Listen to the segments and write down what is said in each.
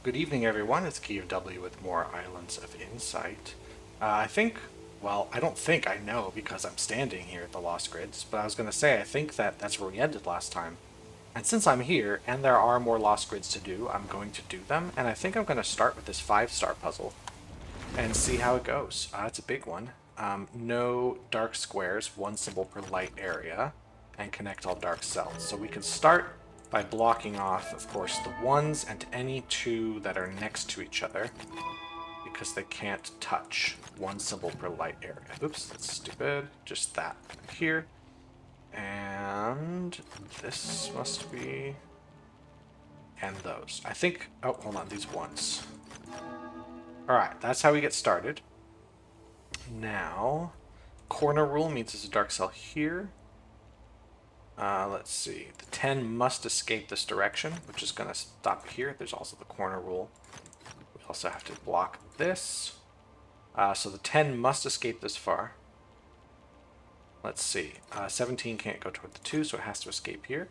Good evening, everyone. It's Key of W with more Islands of Insight. I don't think I know because I'm standing here at the Lost Grids, but I was going to say I think that's where we ended last time. And since I'm here and there are more Lost Grids to do, I'm going to do them, and I think I'm going to start with this 5-star puzzle and see how it goes. It's a big one. No dark squares, one symbol per light area, and connect all dark cells. So we can start by blocking off, of course, the ones and any two that are next to each other because they can't touch. One symbol per light area. Oops, that's stupid. Just that here. And this must be... and those. I think... oh, hold on, these ones. Alright, that's how we get started. Now, corner rule means there's a dark cell here. Let's see. The 10 must escape this direction, which is going to stop here. There's also the corner rule. We also have to block this. So the 10 must escape this far. Let's see. 17 can't go toward the 2, so it has to escape here.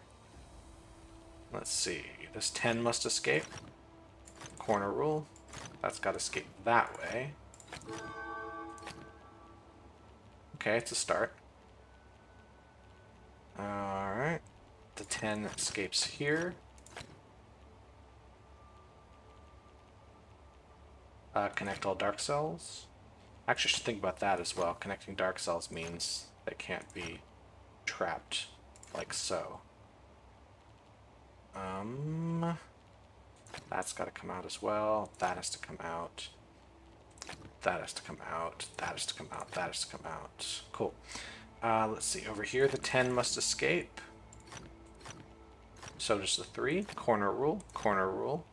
Let's see. This 10 must escape. Corner rule. That's got to escape that way. Okay, it's a start. Alright. The 10 escapes here. Connect all dark cells. Actually, I should think about that as well. Connecting dark cells means they can't be trapped like so. That's got to come out as well. That has to come out. That has to come out. That has to come out. That has to come out. Cool. Let's see. Over here, the 10 must escape. So does the 3. Corner rule. Corner rule.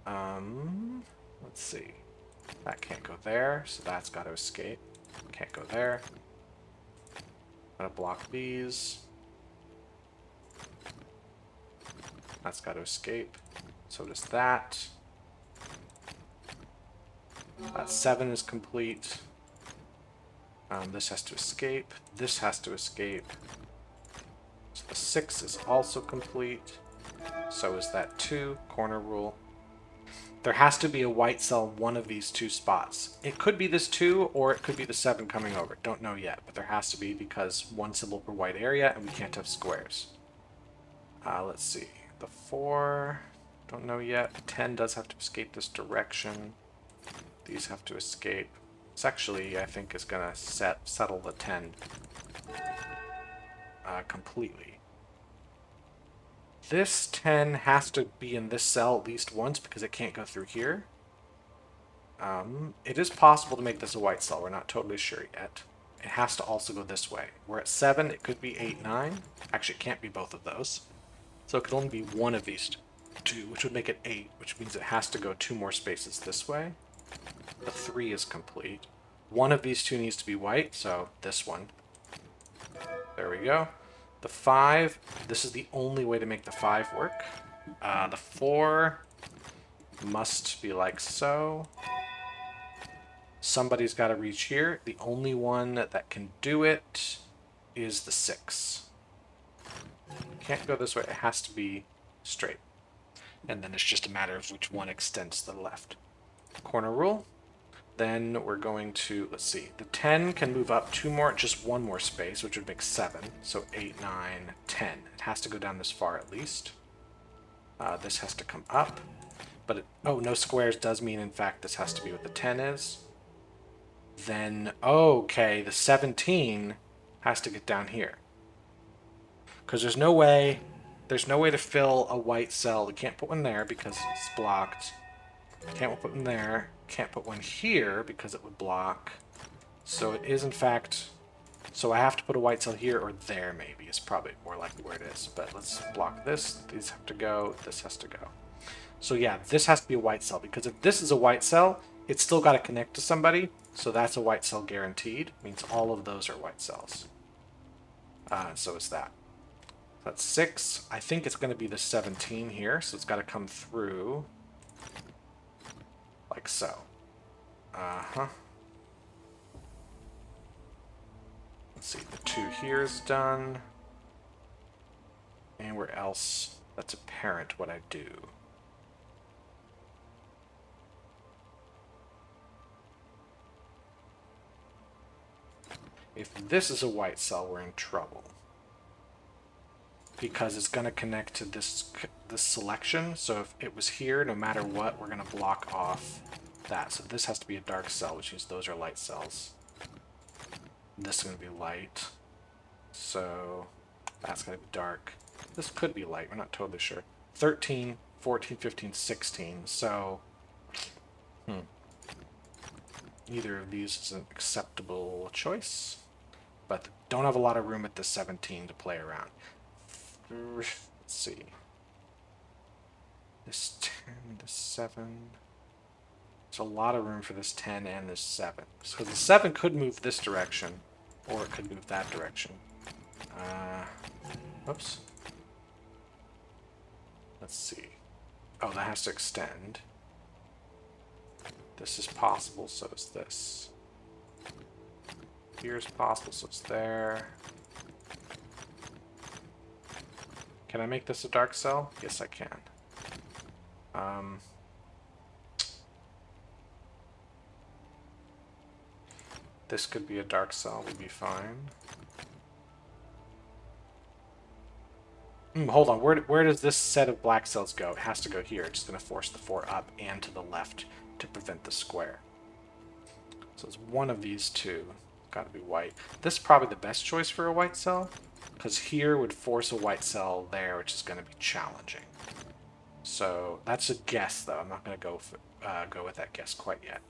Let's see. That can't go there, so that's got to escape. Can't go there. Gotta block these. That's got to escape. So does that. That 7 is complete. This has to escape. This has to escape. So the 6 is also complete. So is that 2. Corner rule. There has to be a white cell one of these two spots. It could be this 2, or it could be the 7 coming over. Don't know yet, but there has to be because one symbol per white area, and we can't have squares. Let's see. The 4, don't know yet. The 10 does have to escape this direction. These have to escape. This actually, I think, is going to settle the 10 completely. This 10 has to be in this cell at least once because it can't go through here. It is possible to make this a white cell. We're not totally sure yet. It has to also go this way. We're at 7. It could be 8, 9. Actually, it can't be both of those. So it could only be one of these two, which would make it 8, which means it has to go 2 more spaces this way. The 3 is complete. One of these two needs to be white, so this one. There we go. The 5, this is the only way to make the 5 work. The 4 must be like so. Somebody's got to reach here. The only one that can do it is the 6. Can't go this way. It has to be straight. And then it's just a matter of which one extends to the left. Corner rule. Then we're going to, let's see, the 10 can move up 2 more, just 1 more space, which would make 7. So 8, 9, 10. It has to go down this far at least. This has to come up. But, oh, no squares does mean, in fact, this has to be what the 10 is. Then, okay, the 17 has to get down here. Because there's no way to fill a white cell. We can't put one there because it's blocked. Can't put one there. Can't put one here because it would block. So it is, in fact... so I have to put a white cell here or there, maybe. Is probably more likely where it is. But let's block this. These have to go. This has to go. So yeah, this has to be a white cell. Because if this is a white cell, it's still got to connect to somebody. So that's a white cell guaranteed. Means all of those are white cells. So is that. That's 6. I think it's going to be the 17 here. So it's got to come through... like so. Let's see, the 2 here is done. Anywhere else that's apparent what I do. If this is a white cell, we're in trouble. Because it's going to connect to this selection. So if it was here, no matter what, we're going to block off that. So this has to be a dark cell, which means those are light cells. This is going to be light. So that's going to be dark. This could be light. We're not totally sure. 13, 14, 15, 16. So either of these is an acceptable choice. But don't have a lot of room at the 17 to play around. Let's see. This 10, this 7. There's a lot of room for this 10 and this 7. So the 7 could move this direction, or it could move that direction. Oops. Let's see. Oh, that has to extend. This is possible, so is this. Here's possible, so it's there. Can I make this a dark cell? Yes, I can. This could be a dark cell, would be fine. Hold on, where does this set of black cells go? It has to go here. It's going to force the 4 up and to the left to prevent the square. So it's one of these two. Got to be white. This is probably the best choice for a white cell, because here would force a white cell there, which is going to be challenging. So that's a guess, though. I'm not going to go with that guess quite yet.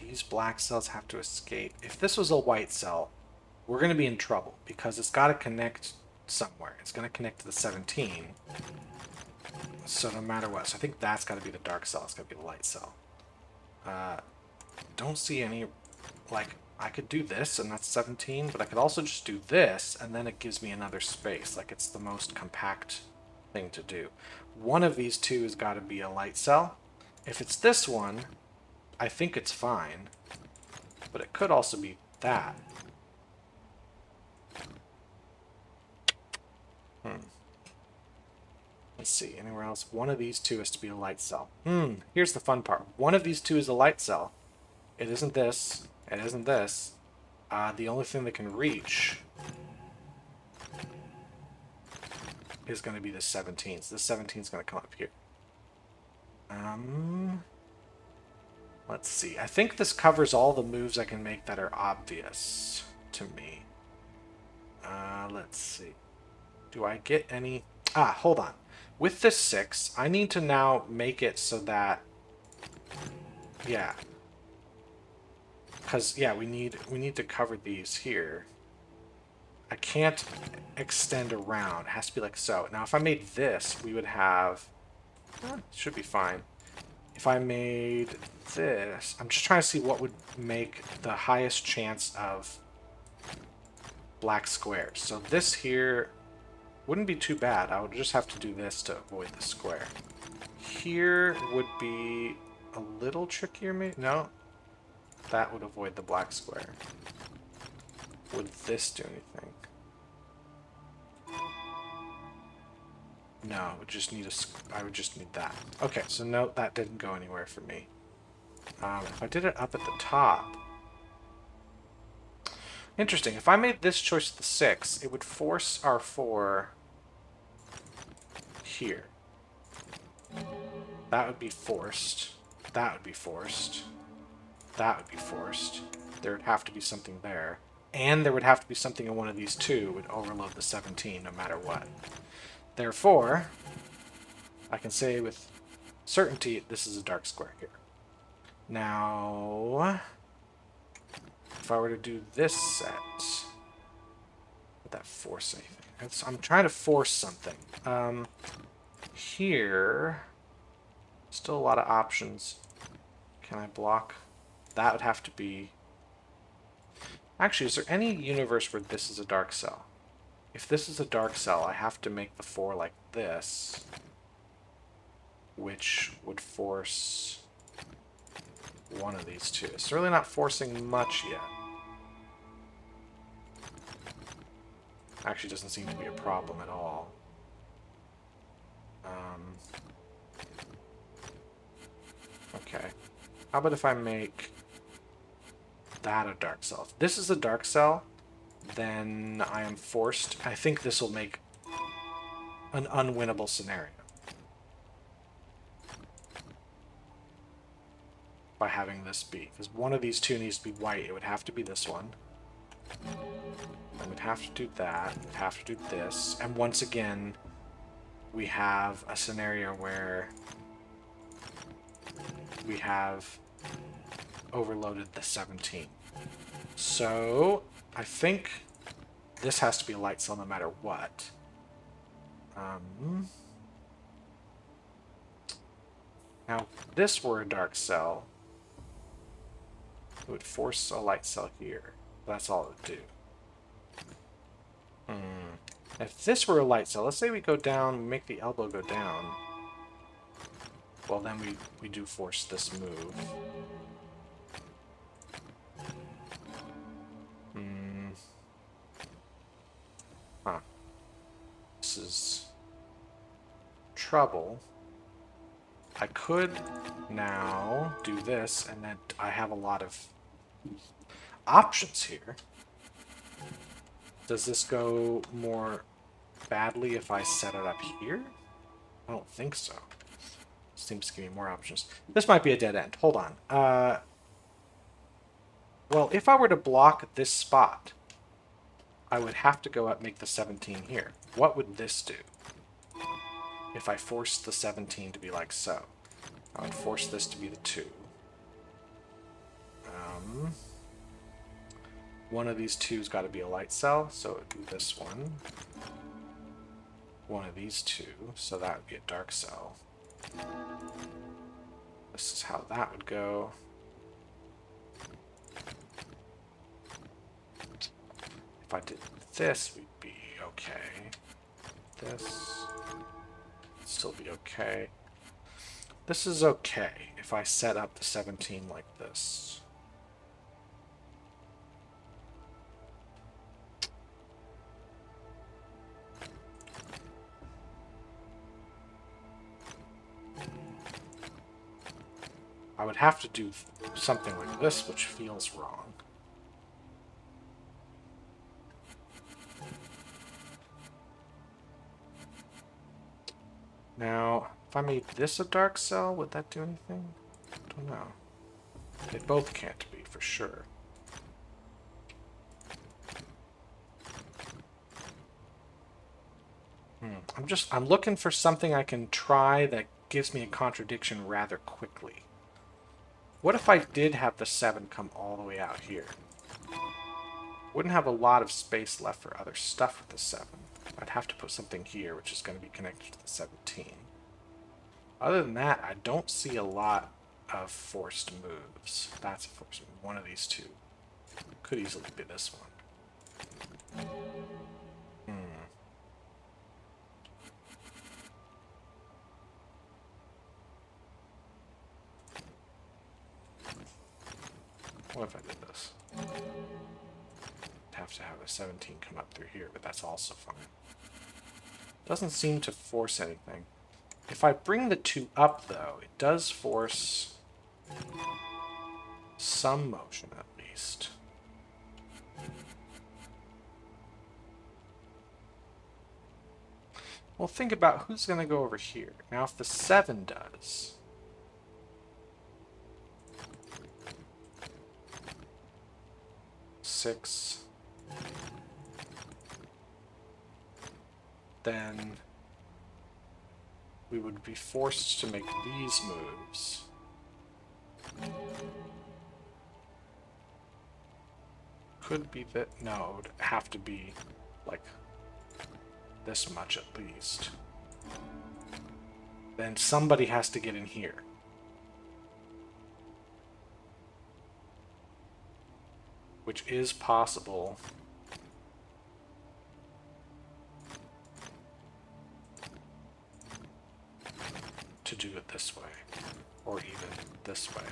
These black cells have to escape. If this was a white cell, we're going to be in trouble, because it's got to connect somewhere. It's going to connect to the 17. So no matter what. So I think that's got to be the dark cell. It's got to be the light cell. Don't see any, like, I could do this, and that's 17, but I could also just do this, and then it gives me another space. Like, it's the most compact thing to do. One of these two has got to be a light cell. If it's this one, I think it's fine, but it could also be that. Let's see, anywhere else? One of these two has to be a light cell. Here's the fun part. One of these two is a light cell. It isn't this. It isn't this. The only thing that can reach is going to be the 17. So this 17 is going to come up here. Let's see. I think this covers all the moves I can make that are obvious to me. Let's see. Do I get any... hold on. With this 6, I need to now make it so that... Yeah. Because, yeah, we need to cover these here. I can't extend around. It has to be like so. Now, if I made this, we would have... should be fine. If I made this... I'm just trying to see what would make the highest chance of black squares. So this here wouldn't be too bad. I would just have to do this to avoid the square. Here would be a little trickier, maybe? No. That would avoid the black square. Would this do anything? No, I would just need I would just need that. Okay, so no, that didn't go anywhere for me. If I did it up at the top... Interesting. If I made this choice the 6, it would force our 4 here. That would be forced. That would be forced. That would be forced. There would have to be something there. And there would have to be something in one of these two would overload the 17 no matter what. Therefore, I can say with certainty this is a dark square here. Now, if I were to do this set, would that force anything? I'm trying to force something. Here, still a lot of options. Can I block? That would have to be... Actually, is there any universe where this is a dark cell? If this is a dark cell, I have to make the 4 like this, which would force one of these two. It's really not forcing much yet. Actually, doesn't seem to be a problem at all. Okay. How about if I make that a dark cell. If this is a dark cell, then I am forced. I think this will make an unwinnable scenario by having this be. Because one of these two needs to be white. It would have to be this one. And we'd have to do that. We'd have to do this. And once again, we have a scenario where we have overloaded the 17. So I think this has to be a light cell no matter what. Now, if this were a dark cell, it would force a light cell here. That's all it would do. If this were a light cell, let's say we go down, make the elbow go down. Well, then we do force this move. Huh. This is trouble. I could now do this, and then I have a lot of options here. Does this go more badly if I set it up here? I don't think so. Seems to give me more options. This might be a dead end. Hold on. Well, if I were to block this spot, I would have to go up and make the 17 here. What would this do? If I forced the 17 to be like so. I would force this to be the 2. One of these two's got to be a light cell, so it would be this one. One of these two, so that would be a dark cell. This is how that would go. If I did this, we'd be okay. This would still be okay. This is okay if I set up the 17 like this. I would have to do something like this, which feels wrong. Now, if I made this a dark cell, would that do anything? I don't know. They both can't be, for sure. I'm looking for something I can try that gives me a contradiction rather quickly. What if I did have the 7 come all the way out here? Wouldn't have a lot of space left for other stuff with the 7. I'd have to put something here, which is going to be connected to the 17. Other than that, I don't see a lot of forced moves. That's a forced move. One of these two. Could easily be this one. What if I did this? I'd have to have a 17 come up through here, but that's also fine. Doesn't seem to force anything. If I bring the 2 up, though, it does force some motion, at least. Well, think about who's going to go over here. Now, if the 7 does... Six, then we would be forced to make these moves. Could be that, no, it would have to be like this much at least. Then somebody has to get in here. Which is possible. To do it this way, or even this way.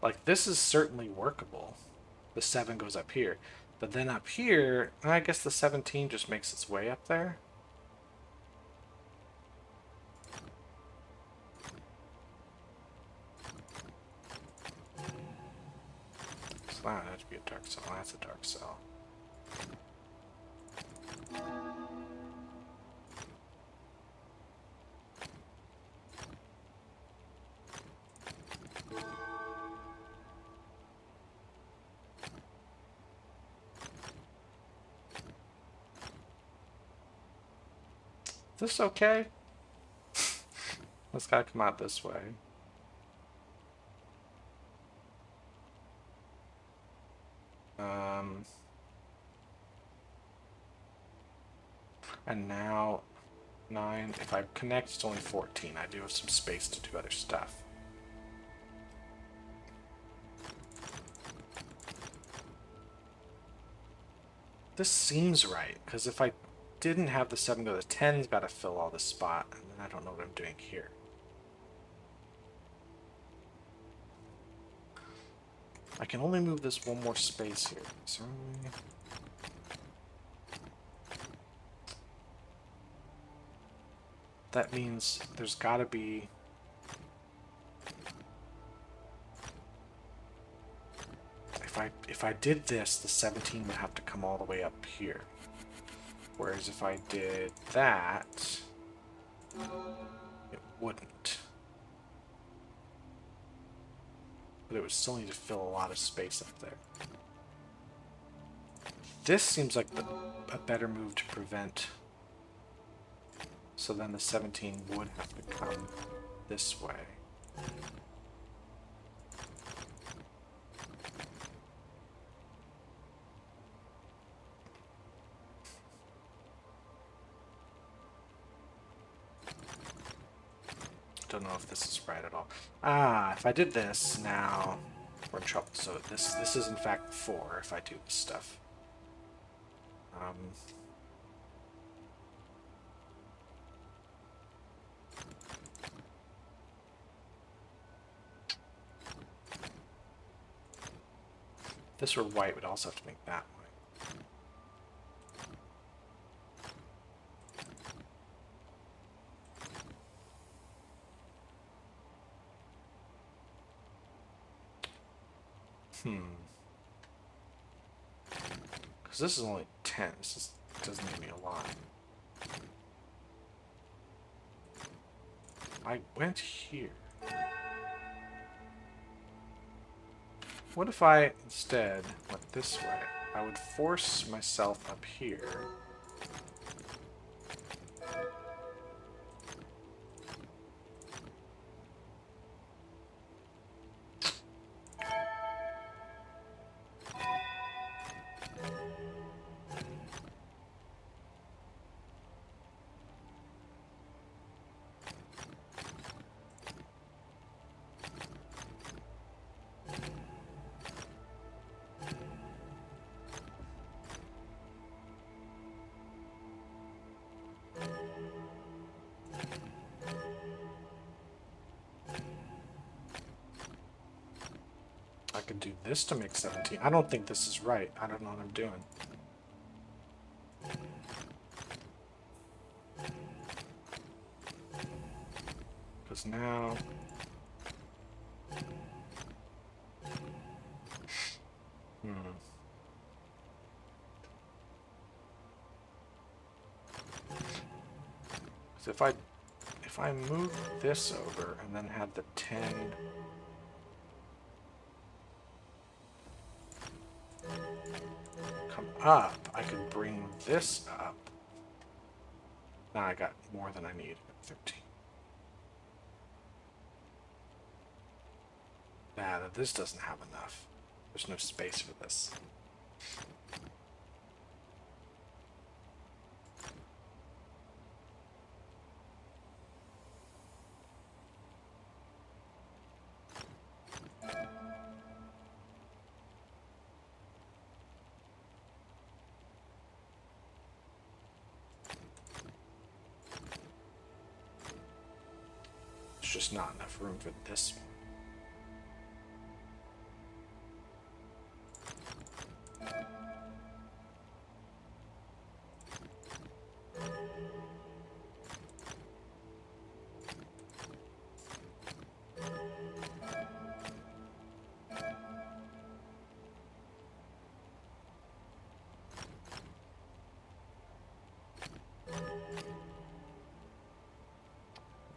Like, this is certainly workable. The 7 goes up here. But then up here, I guess the 17 just makes its way up there. Wow, that'd be a dark cell. That's a dark cell. Is this okay? It's gotta come out this way. And now 9. If I connect, it's only 14. I do have some space to do other stuff. This seems right, because if I didn't have the 7 go, the 10's got to fill all this spot, and then I don't know what I'm doing here. I can only move this one more space here. So that means there's got to be... If I did this, the 17 would have to come all the way up here. Whereas if I did that, it wouldn't. But it would still need to fill a lot of space up there. This seems like a better move to prevent. So then the 17 would have to come this way. Don't know if this is right at all. Ah, if I did this, now we're in trouble. So this is in fact 4 if I do this stuff. If this were white, we'd also have to make that white. Because this is only 10. This doesn't give me a lot. I went here. What if I instead went this way? I would force myself up here. I could do this to make 17. I don't think this is right. I don't know what I'm doing. Because now... Because if I move this over and then had the 10... come up, I could bring this up. Now I got more than I need. 13. Nah, this doesn't have enough. There's no space for this. There's just not enough room for this one.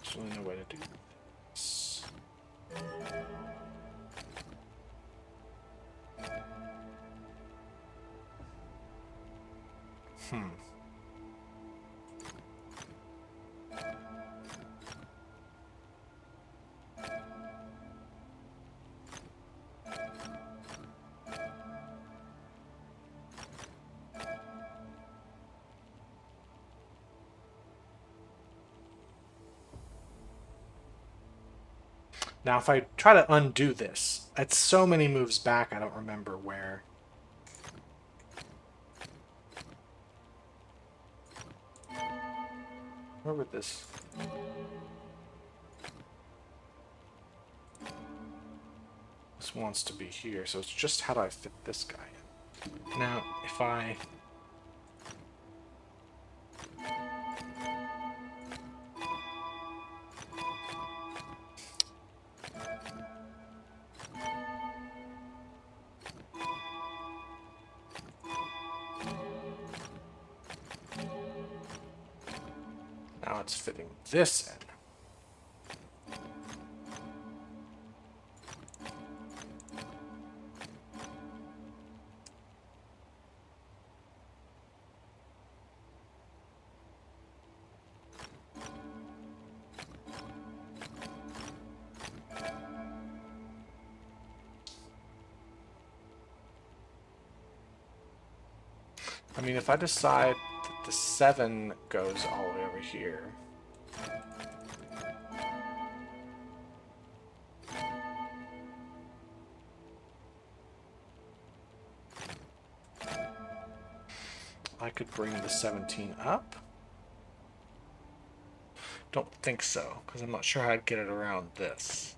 There's really no way to do this. Now, if I try to undo this, it's so many moves back, I don't remember where. Where would this... This wants to be here, so it's just how do I fit this guy in? Now, if I... Now it's fitting this in. I mean, if I decide that the 7 goes all the way over here... I could bring the 17 up? Don't think so, because I'm not sure how I'd get it around this.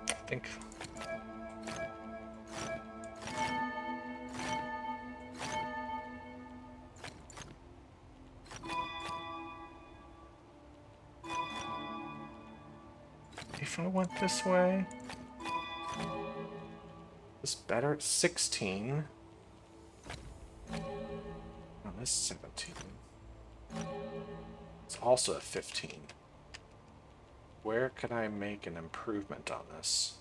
I think... If I went this way... Is better? 16. Oh, this 17. It's also a 15. Where can I make an improvement on this?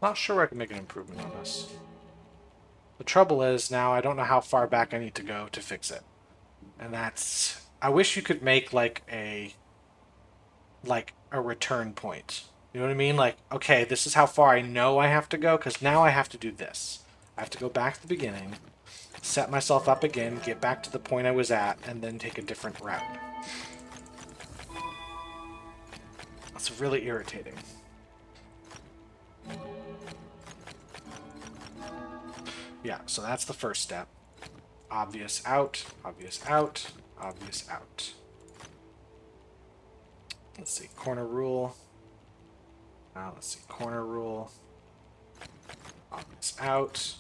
Not sure I can make an improvement on this. The trouble is now I don't know how far back I need to go to fix it. And that's... I wish you could make like a return point. You know what I mean? Like, okay, this is how far I know I have to go, because now I have to do this. I have to go back to the beginning, set myself up again, get back to the point I was at, and then take a different route. That's really irritating. Yeah, so that's the first step. Obvious out, obvious out, obvious out. Let's see, corner rule. Let's see, corner rule. Obvious out.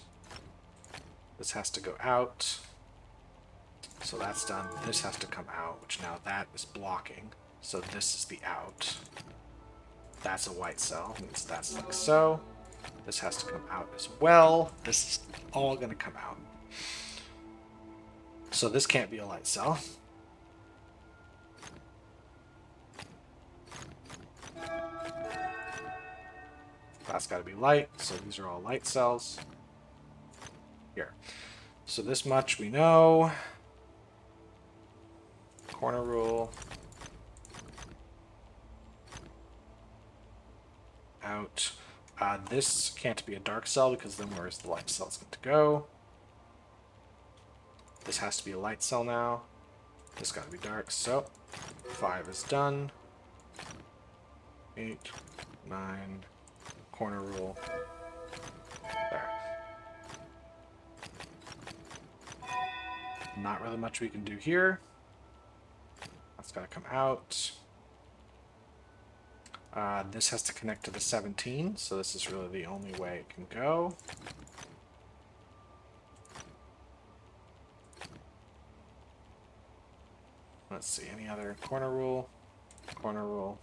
This has to go out. So that's done. This has to come out, which now that is blocking. So this is the out. That's a white cell, means that's like so. This has to come out as well. This is all going to come out. So this can't be a light cell. That's got to be light, so these are all light cells. Here. So this much we know. Corner rule. Out. This can't be a dark cell because then where's the light cells going to go? This has to be a light cell now. This got to be dark, so 5 is done. 8, 9, corner rule. There. Not really much we can do here. That's got to come out. This has to connect to the 17, so this is really the only way it can go. Let's see, any other corner rule? Corner rule.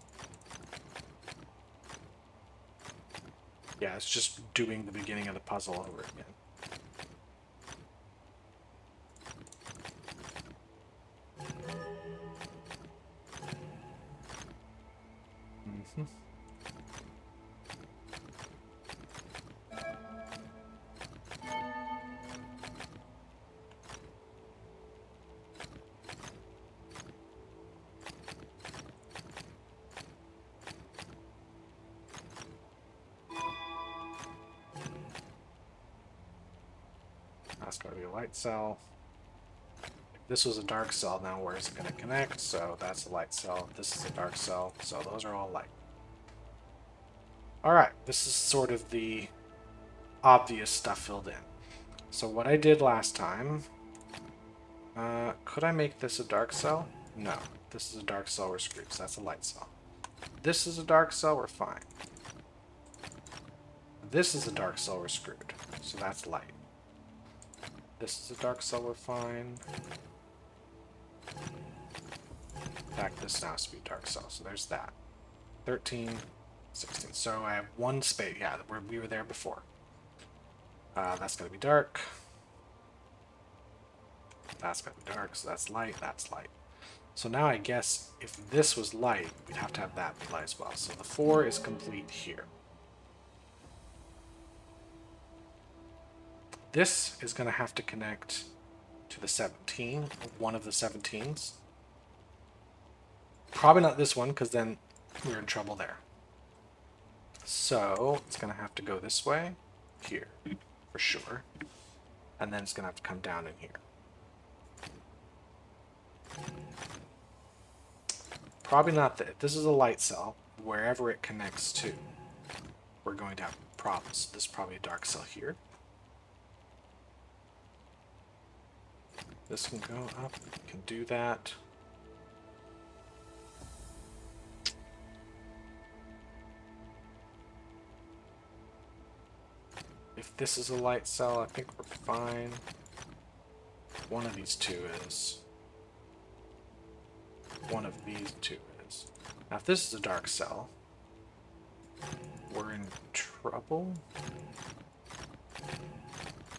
Yeah, it's just doing the beginning of the puzzle over again. Mm-hmm. That's got to be a light cell. If this was a dark cell, now where is it going to connect? So that's a light cell. This is a dark cell. So those are all light. Alright, this is sort of the obvious stuff filled in. So what I did last time... could I make this a dark cell? No. This is a dark cell, we're screwed. So that's a light cell. This is a dark cell, we're fine. This is a dark cell, we're screwed. So that's light. This is a dark cell, we're fine. In fact, this now has to be a dark cell, so there's that. 13, 16. So I have one space. Yeah, we were there before. That's going to be dark. That's going to be dark, so that's light, that's light. So now I guess if this was light, we'd have to have that be light as well. So the 4 is complete here. This is going to have to connect to the 17, one of the 17s. Probably not this one, because then we're in trouble there. So it's going to have to go this way, here, for sure. And then it's going to have to come down in here. Probably not that. This is a light cell. Wherever it connects to, we're going to have problems. This is probably a dark cell here. This can go up. We can do that. If this is a light cell, I think we're fine. One of these two is. One of these two is. Now, if this is a dark cell, we're in trouble.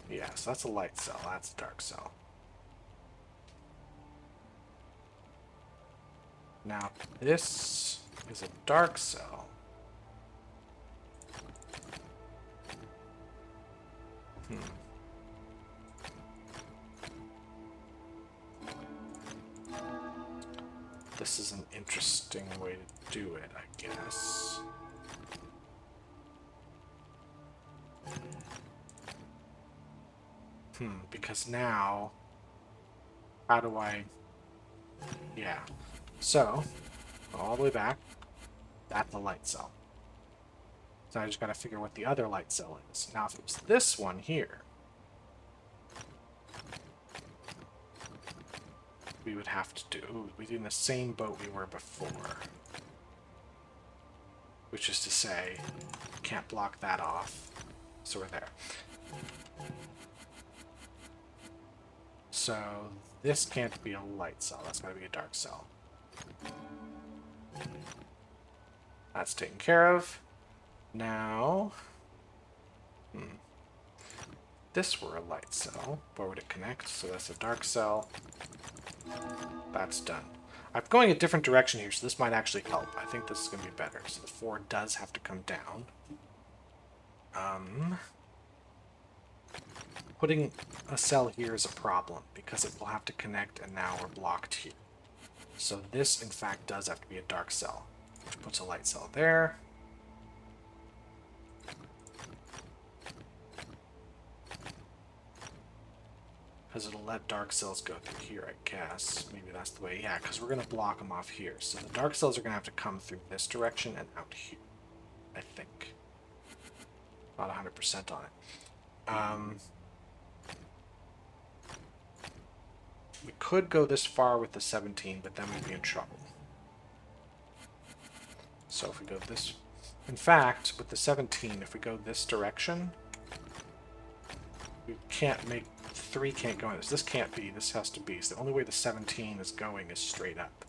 Yeah, so that's a light cell. That's a dark cell. Now, this is a dark cell. This is an interesting way to do it, I guess. Because now, how do I... Yeah. So, all the way back, that's a light cell. So I just gotta figure what the other light cell is. Now, if it was this one here, we would have to do... Ooh, we'd be in the same boat we were before. Which is to say, can't block that off. So we're there. So this can't be a light cell. That's got to be a dark cell. That's taken care of. Now, this were a light cell. Where would it connect? So that's a dark cell. That's done. I'm going a different direction here, so this might actually help. I think this is going to be better. So the 4 does have to come down. Putting a cell here is a problem, because it will have to connect, and now we're blocked here. So this, in fact, does have to be a dark cell, which puts a light cell there. Because it'll let dark cells go through here, I guess. Maybe that's the way. Yeah, because we're going to block them off here. So the dark cells are going to have to come through this direction and out here, I think. Not 100% on it. could go this far with the 17, but then we'd be in trouble. So if we go this... In fact, with the 17, if we go this direction, we can't make... 3 can't go in this. This can't be. This has to be. So the only way the 17 is going is straight up.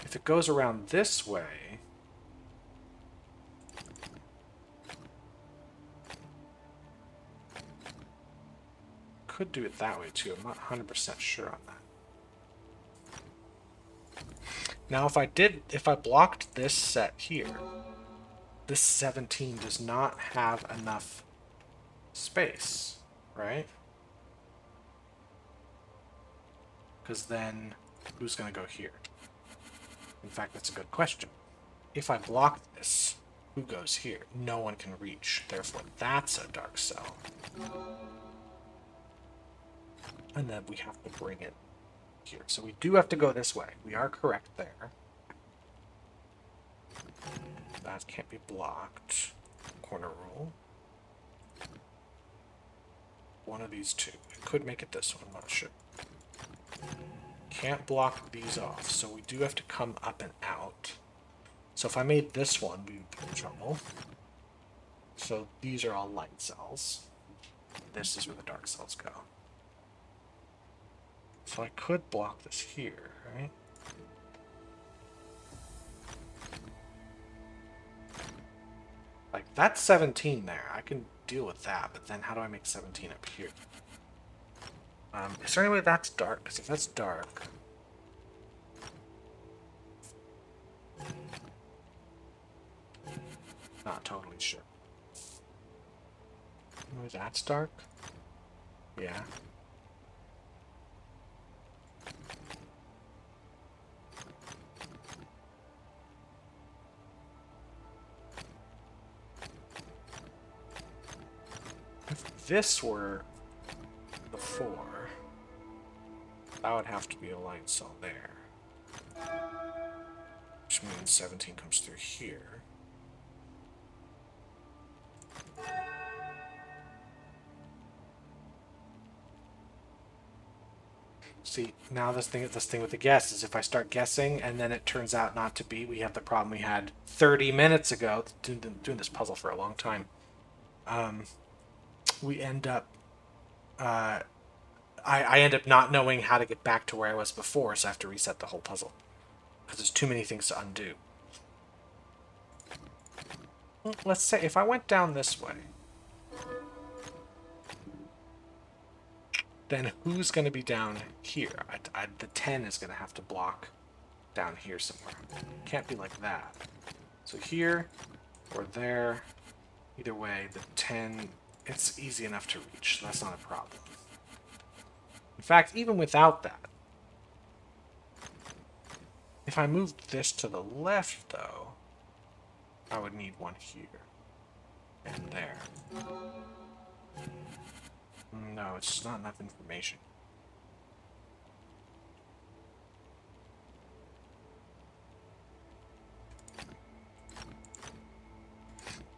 If it goes around this way... Could do it that way too. I'm not 100% sure on that. Now if I blocked this set here, this 17 does not have enough space, right? Because then who's going to go here? In fact, that's a good question. If I block this, who goes here? No one can reach. Therefore, that's a dark cell. And then we have to bring it here. So we do have to go this way. We are correct there. That can't be blocked. Corner rule. One of these two. I could make it this one, I'm not sure. Can't block these off, so we do have to come up and out. So if I made this one, we'd be in trouble. So these are all light cells. This is where the dark cells go. So I could block this here, right? Like, that's 17 there. I can deal with that, but then how do I make 17 up here? Is there any way that's dark? Because if that's dark... Not totally sure. Maybe that's dark? Yeah. If this were the 4, that would have to be a light cell there. Which means 17 comes through here. See, now this thing with the guess is if I start guessing and then it turns out not to be, we have the problem we had 30 minutes ago. Doing this puzzle for a long time. We end up... I end up not knowing how to get back to where I was before, so I have to reset the whole puzzle. Because there's too many things to undo. Let's say, if I went down this way, then who's going to be down here? The 10 is going to have to block down here somewhere. Can't be like that. So here, or there, either way, the 10, it's easy enough to reach. That's not a problem. In fact, even without that, if I moved this to the left, though, I would need one here and there. No, it's just not enough information.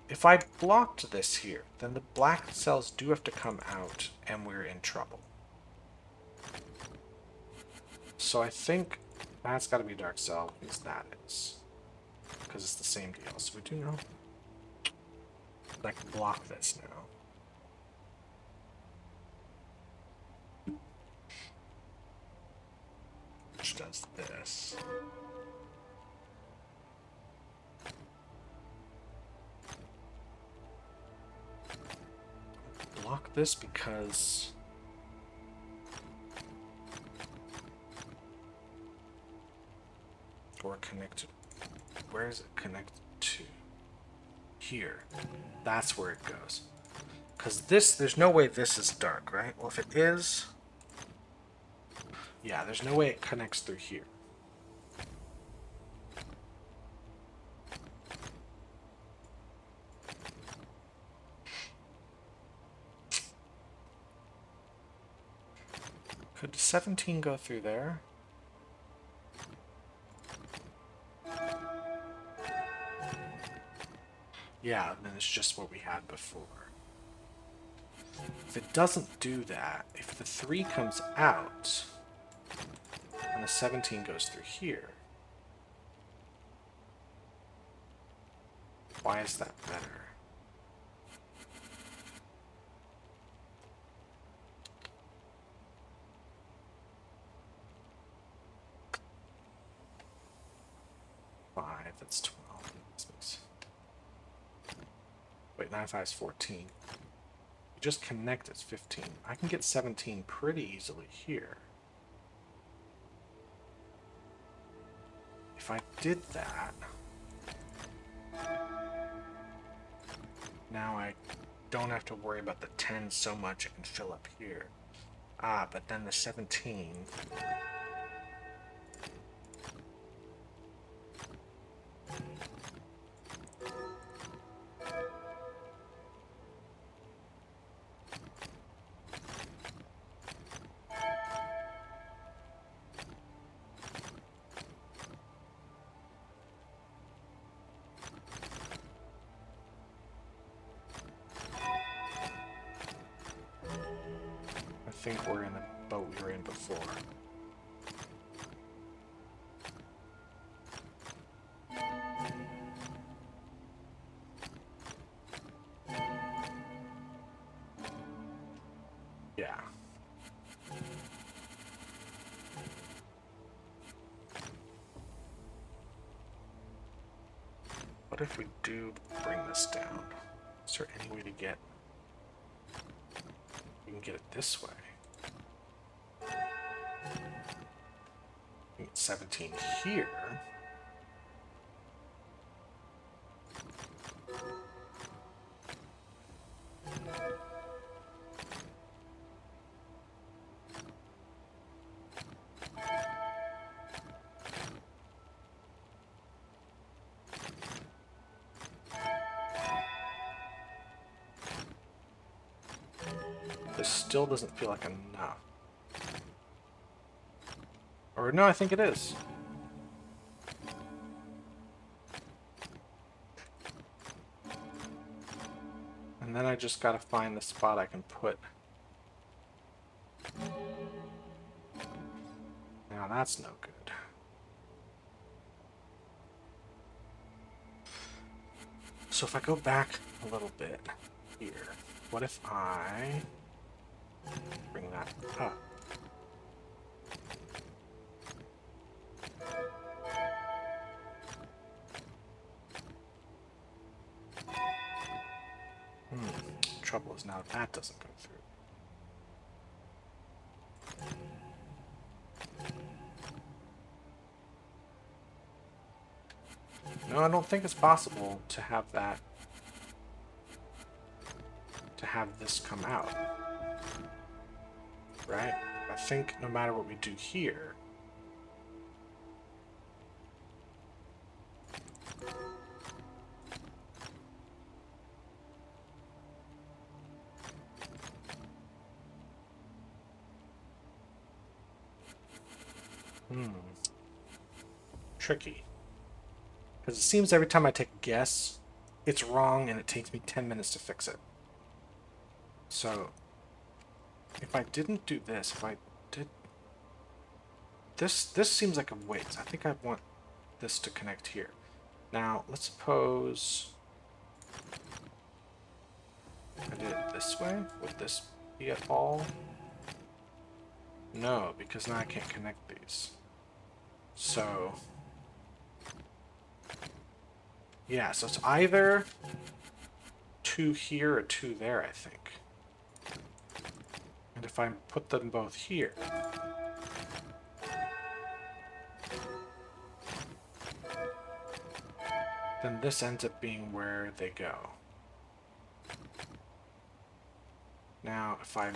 If I blocked this here, then the black cells do have to come out, and we're in trouble. So I think that's got to be a dark cell, because that is. Because it's the same deal. So we do know. I can block this now. Which does this. Block this because... Or connected. Where is it connected to? Here. That's where it goes. Because this, there's no way this is dark, right? Well, if it is... Yeah, there's no way it connects through here. Could 17 go through there? Yeah, then it's just what we had before. If it doesn't do that, if the 3 comes out, and the 17 goes through here. Why is that better? That's 12. Wait, 9 5 is 14. You just connect it's 15. I can get 17 pretty easily here. If I did that, now I don't have to worry about the 10 so much. I can fill up here. Ah, but then the 17... I think we're in the boat we were in before. Yeah. What if we do bring this down? Is there any way to get... We can get it this way. 17 here. This still doesn't feel like enough. Or no, I think it is. And then I just gotta find the spot I can put. Now that's no good. So if I go back a little bit here, what if I bring that up? Trouble is now that doesn't go through. No, I don't think it's possible to have that, to have this come out. Right? I think no matter what we do here, tricky. Because it seems every time I take a guess, it's wrong and it takes me 10 minutes to fix it. So, if I didn't do this, if I did... This seems like a waste. I think I want this to connect here. Now, let's suppose I did it this way. Would this be at all? No, because now I can't connect these. So... Yeah, so it's either 2 here or 2 there, I think. And if I put them both here... then this ends up being where they go. Now, if I...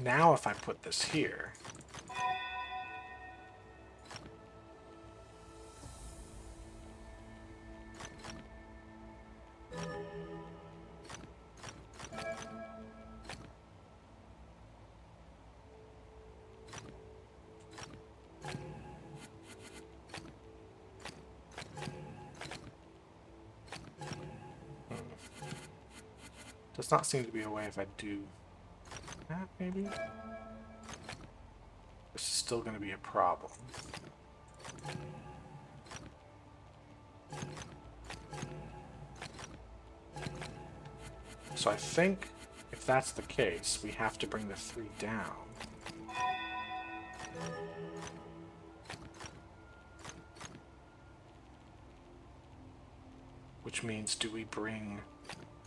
Now if I put this here... Does not seem to be a way if I do that, maybe? This is still going to be a problem. So I think if that's the case, we have to bring the 3 down. Which means, do we bring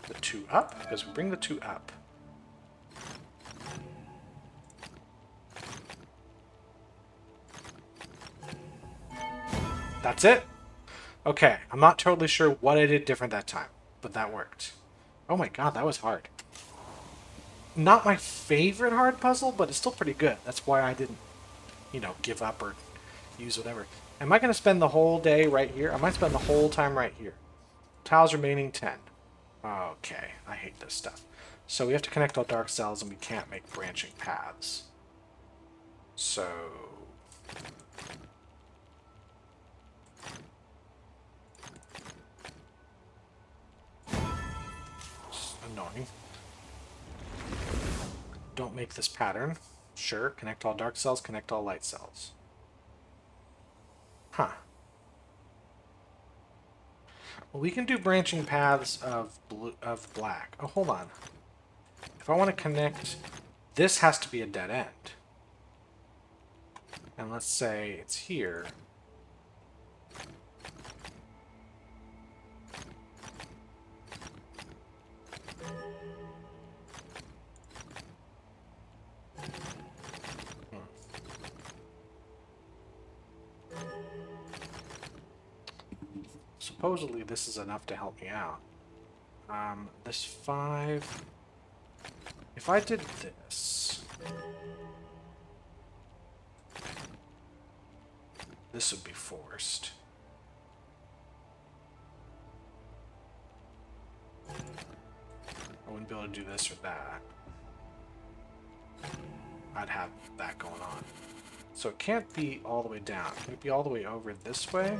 the 2 up? Because we bring the 2 up. That's it? Okay, I'm not totally sure what I did different that time, but that worked. Oh my god, that was hard. Not my favorite hard puzzle, but it's still pretty good. That's why I didn't, you know, give up or use whatever. Am I going to spend the whole day right here? I might spend the whole time right here. Tiles remaining 10. Okay, I hate this stuff. So we have to connect all dark cells, and we can't make branching paths. So... it's annoying. Don't make this pattern. Sure, connect all dark cells, connect all light cells. Huh. Well, we can do branching paths of black. Oh, hold on. If I want to connect, this has to be a dead end. And let's say it's here. Supposedly this is enough to help me out. This 5... If I did this... this would be forced. I wouldn't be able to do this or that. I'd have that going on. So it can't be all the way down. Can it be all the way over this way?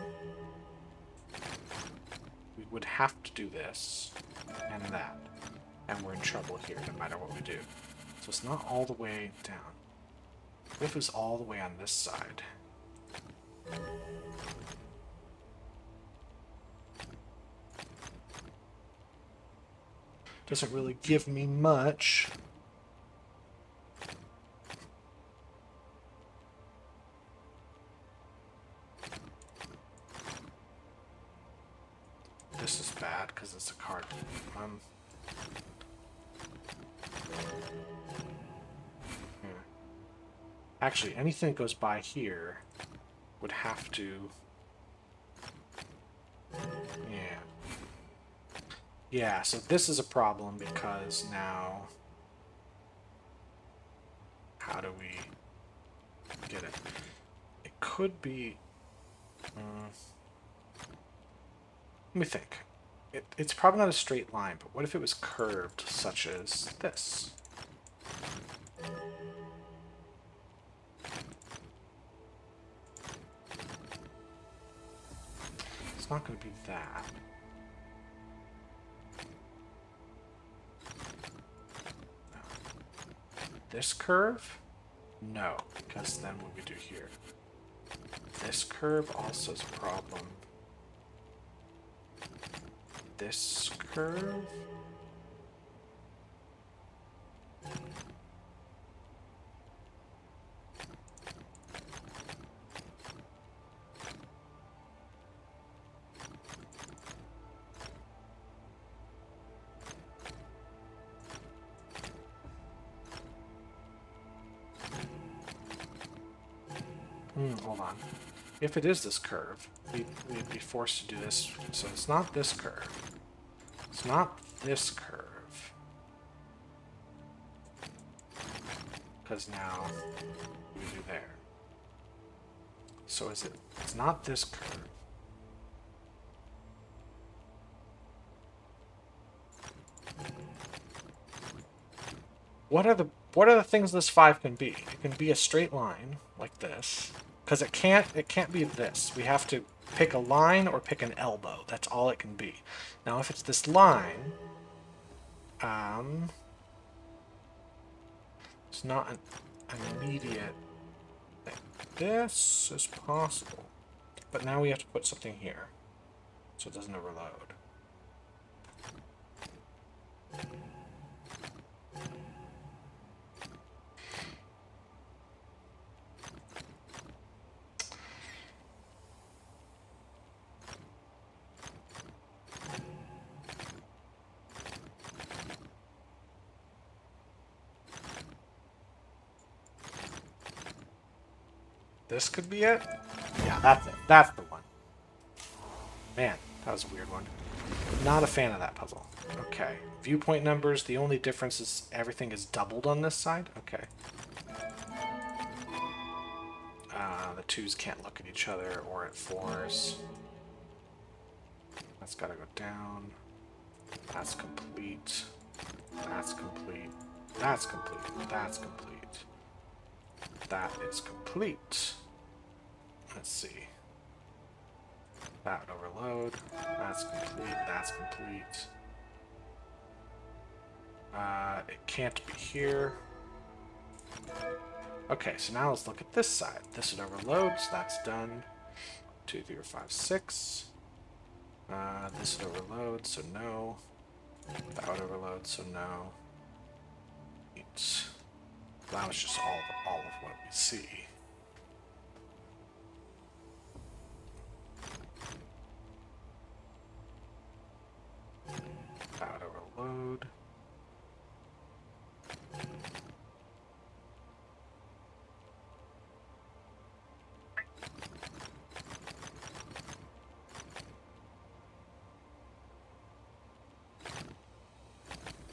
We would have to do this and that. And we're in trouble here no matter what we do. So it's not all the way down. What if it was all the way on this side? Doesn't really give me much. This is bad because it's a card. Actually, anything that goes by here would have to... yeah. Yeah, so this is a problem because now... how do we get it? It could be... let me think. It's probably not a straight line, but what if it was curved, such as this? It's not going to be that. No. This curve? No, because then what we do here. This curve also is a problem. This curve? Hold on. If it is this curve, we'd be forced to do this. So it's not this curve. It's not this curve. Because now we do there. So is it? It's not this curve. What are the things this 5 can be? It can be a straight line like this, because it can't be this. We have to pick a line or pick an elbow. That's all it can be. Now, if it's this line, it's not an immediate thing. this is possible. But now we have to put something here, so it doesn't overload. This could be it? Yeah, that's it. That's the one. Man, that was a weird one. Not a fan of that puzzle. Okay. Viewpoint numbers, the only difference is everything is doubled on this side? Okay. The 2s can't look at each other or at 4s. That's gotta go down. That's complete. That's complete. That's complete. That's complete. That is complete. Let's see. That would overload. That's complete. That's complete. It can't be here. Okay, so now let's look at this side. This would overload, so that's done. 2, 3, 4, 5, 6. This would overload, so no. That would overload, so no. That was just all of what we see. That would overload.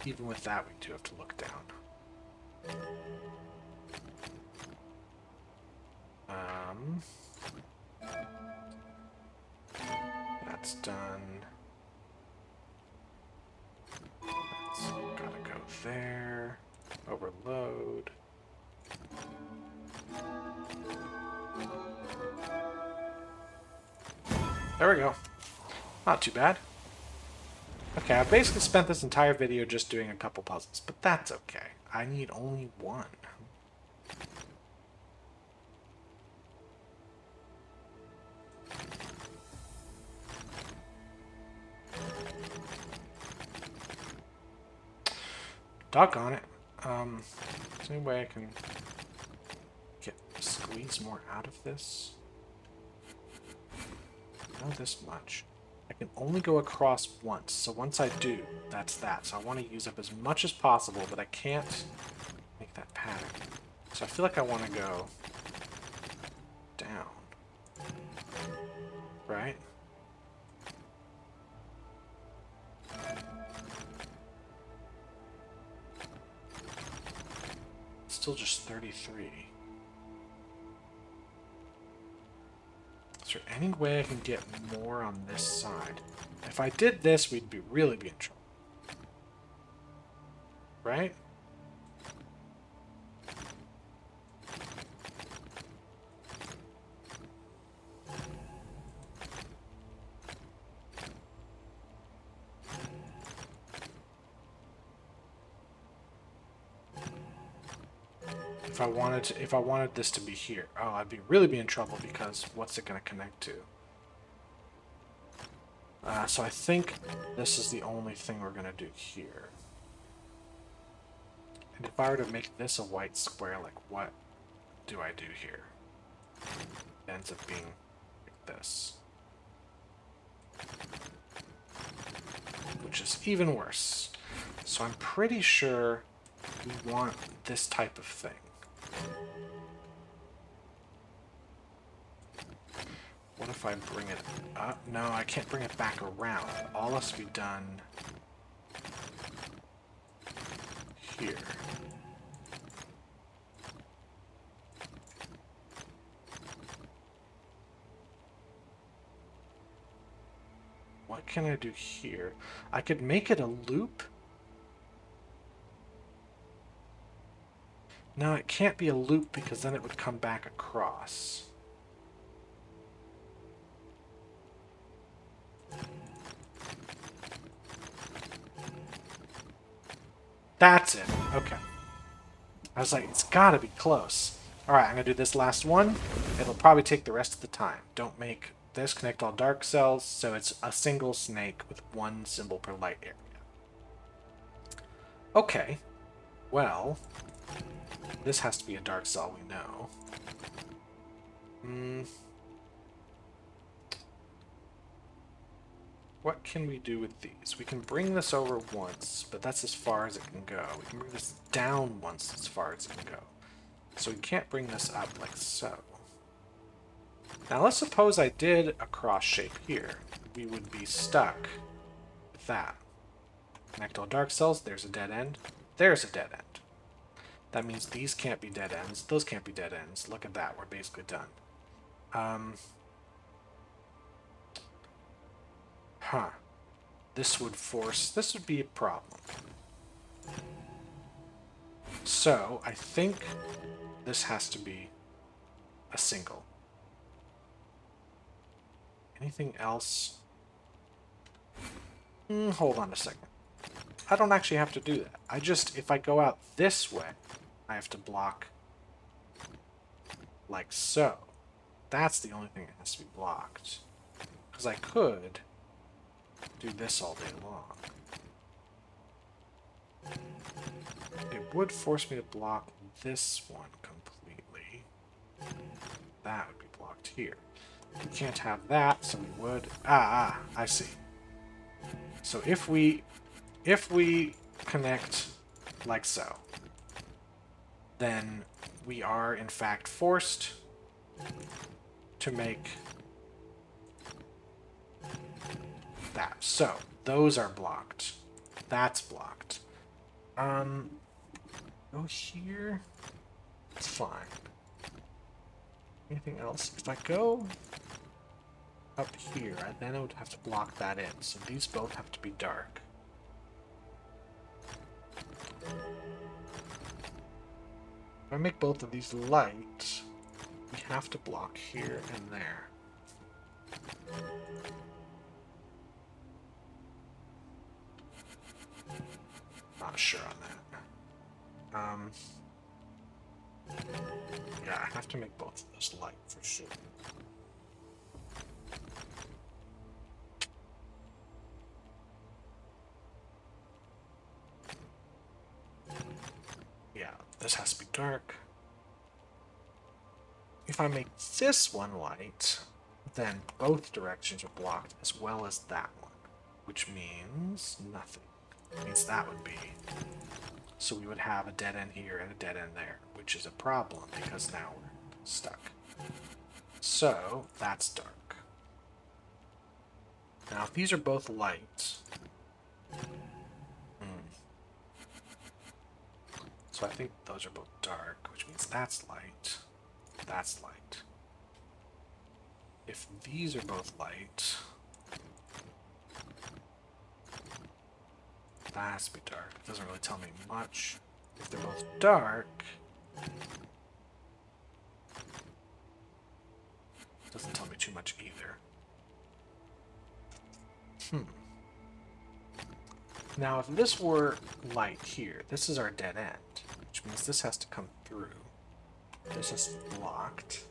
Even with that, we do have to look down. That's done. That's gotta go there. Overload. There we go. Not too bad. Okay, I've basically spent this entire video just doing a couple puzzles, but that's okay. I need only one. Doggone it. Is there any way I can squeeze more out of this? Not this much. I can only go across once, so once I do, that's that. So I want to use up as much as possible, but I can't make that pattern. So I feel like I want to go down. Right? Still just 33. Is there any way I can get more on this side? If I did this, we'd really be in trouble. Right? If I wanted this to be here, oh, I'd really be in trouble because what's it going to connect to? So I think this is the only thing we're going to do here. And if I were to make this a white square, like what do I do here? It ends up being like this. Which is even worse. So I'm pretty sure we want this type of thing. What if I bring it up? No, I can't bring it back around. All has to be done here. What can I do here? I could make it a loop. No, it can't be a loop because then it would come back across. That's it. Okay. I was like, it's gotta be close. Alright, I'm going to do this last one. It'll probably take the rest of the time. Don't make this connect all dark cells, so it's a single snake with one symbol per light area. Okay, well, this has to be a dark cell, we know. What can we do with these? We can bring this over once, but that's as far as it can go. We can bring this down once as far as it can go. So we can't bring this up like so. Now let's suppose I did a cross shape here. We would be stuck with that. Connect all dark cells, there's a dead end. There's a dead end. That means these can't be dead ends, those can't be dead ends. Look at that, we're basically done. This would be a problem. So, I think this has to be a single. Anything else? Hold on a second. I don't actually have to do that. If I go out this way, I have to block like so. That's the only thing that has to be blocked. Because I could do this all day long. It would force me to block this one completely. That would be blocked here. We can't have that, so we would... I see. So if we connect like so, then we are in fact forced to make that. So those are blocked. That's blocked. Go here. It's fine. Anything else? If I go up here, then I would have to block that in. So these both have to be dark. If I make both of these light, we have to block here and there. Not sure on that. Yeah, I have to make both of those light for sure. Yeah, this has to be dark. If I make this one light, then both directions are blocked as well as that one, which means nothing. It means that would be... So we would have a dead end here and a dead end there, which is a problem because now we're stuck. So that's dark. Now if these are both light... So I think those are both dark, which means that's light. That's light. If these are both light... That has to be dark. It doesn't really tell me much. If they're both dark... It doesn't tell me too much either. Now, if this were light here, this is our dead end, which means this has to come through. This is blocked.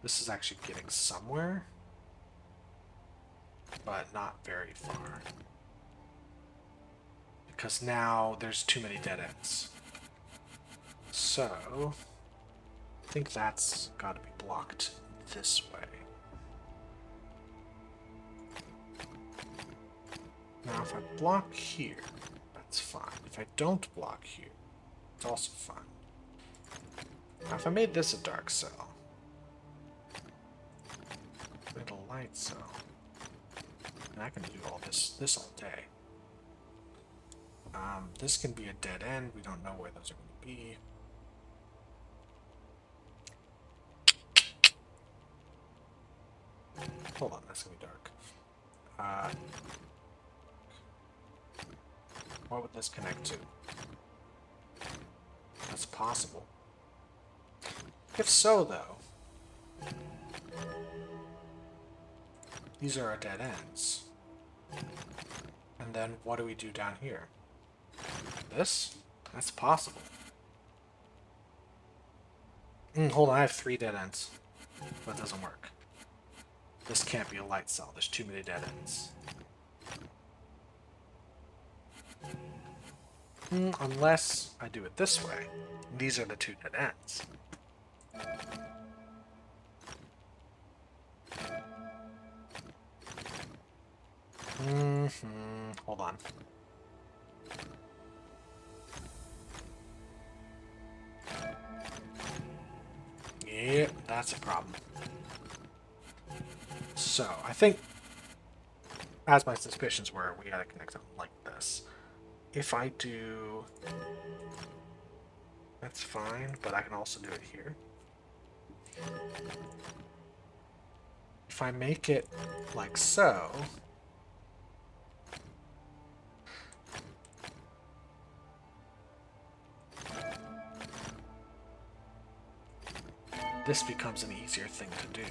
This is actually getting somewhere, but not very far. Because now there's too many dead ends. So, I think that's got to be blocked this way. Now if I block here, that's fine. If I don't block here, it's also fine. Now if I made this a dark cell, made a light cell, and I can do all this all day. This can be a dead end. We don't know where those are going to be. Hold on, that's going to be dark. What would this connect to? That's possible. If so, though, these are our dead ends. And then what do we do down here? This? That's possible. Hold on, I have 3 dead ends. That doesn't work. This can't be a light cell. There's too many dead ends. Unless I do it this way. These are the 2 dead ends. Hold on. Yep, that's a problem. So, I think, as my suspicions were, we gotta connect them like this. If I do... That's fine, but I can also do it here. If I make it like so... This becomes an easier thing to do.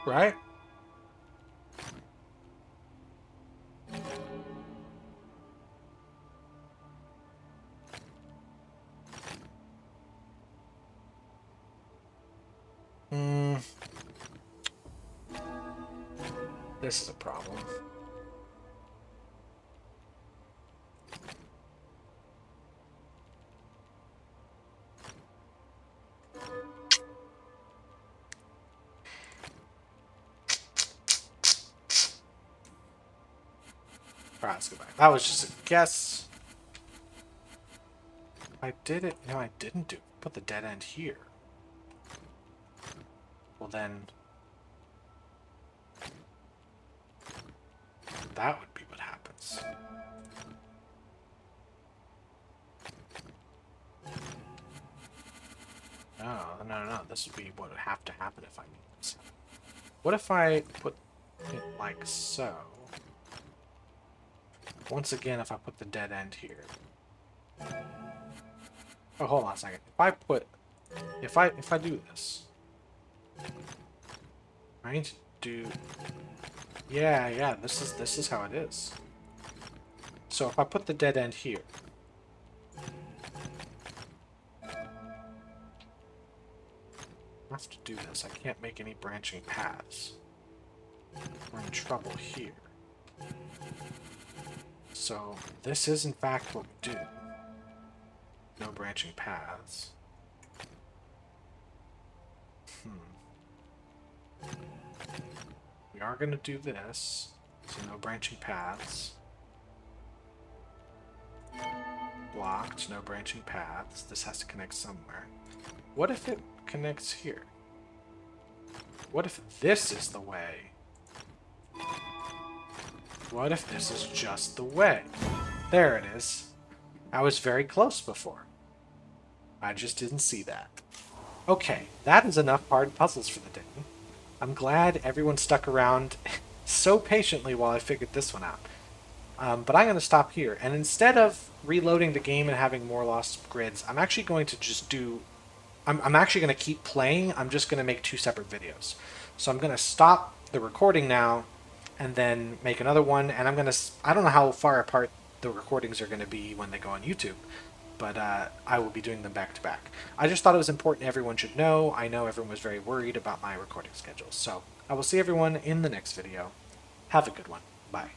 Right? This is a problem. Alright, let's go back. That was just a guess. I did it. No, I didn't do it. Put the dead end here. Well, then... that would be what happens. No. This would be what would have to happen if I made this. What if I put it like so? Once again, if I put the dead end here. Oh, hold on a second. If I do this, I need to do. Yeah. This is how it is. So if I put the dead end here. I have to do this. I can't make any branching paths. We're in trouble here. So this is in fact what we do. No branching paths. We are going to do this. So no branching paths. Blocked, no branching paths. This has to connect somewhere. What if it connects here? What if this is the way? What if this is just the way? There it is. I was very close before. I just didn't see that. Okay, that is enough hard puzzles for the day. I'm glad everyone stuck around so patiently while I figured this one out. But I'm going to stop here. And instead of reloading the game and having more lost grids, I'm actually going to just do... I'm actually going to keep playing. I'm just going to make 2 separate videos. So I'm going to stop the recording now and then make another one. And I'm going to... I don't know how far apart the recordings are going to be when they go on YouTube. But I will be doing them back to back. I just thought it was important everyone should know. I know everyone was very worried about my recording schedule. So I will see everyone in the next video. Have a good one. Bye.